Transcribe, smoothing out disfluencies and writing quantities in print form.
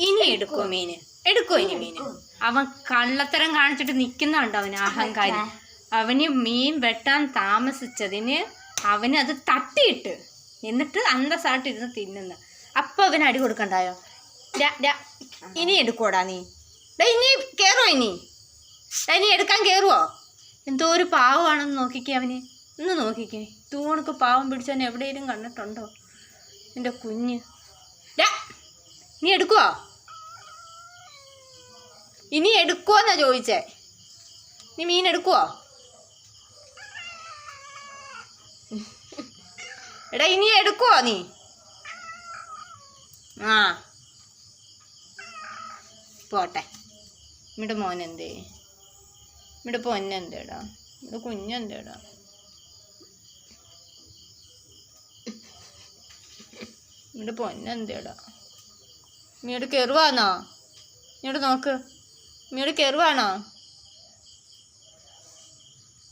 ഇനി എടുക്കോ മീന്? എടുക്കോ ഇനി മീന്? അവൻ കള്ളത്തരം കാണിച്ചിട്ട് നിൽക്കുന്നുണ്ട്. അവന് അഹങ്കാരി. അവന് മീൻ വെട്ടാൻ താമസിച്ചതിന് അവന് അത് തട്ടിയിട്ട് എന്നിട്ട് അന്തസ്സായിട്ടിരുന്ന് തിന്നുന്നു. അപ്പം അവന് അടി കൊടുക്കണ്ടായോ? ഇനി എടുക്കോടാ നീ? ഇനി കയറുമോ? ഇനി എടുക്കാൻ കയറുമോ? എന്തോ ഒരു പാവമാണെന്ന് നോക്കിക്കേ അവന്. ഒന്ന് നോക്കിക്കേ. തൂണക്ക് പാവം പിടിച്ചവൻ എവിടെയെങ്കിലും കണ്ടിട്ടുണ്ടോ എൻ്റെ കുഞ്ഞ്? നീ എടുക്കുവോ? ഇനി എടുക്കുവോന്നാ ചോദിച്ചേ. നീ മീൻ എടുക്കുവോ? എടാ ഇനി എടുക്കുവോ നീ? ആ പോട്ടെ. ഇവിടെ മോനെന്തേ? ഇവിടെ പൊന്നെന്തേടാ? ഇവിടെ കുഞ്ഞെന്തേടാ? ഇവിടെ പൊന്നെന്തേടാ? മീട് കയറുവാന്നോ? ഇങ്ങോട്ട് നോക്ക്. മീട് കയറുവാണോ?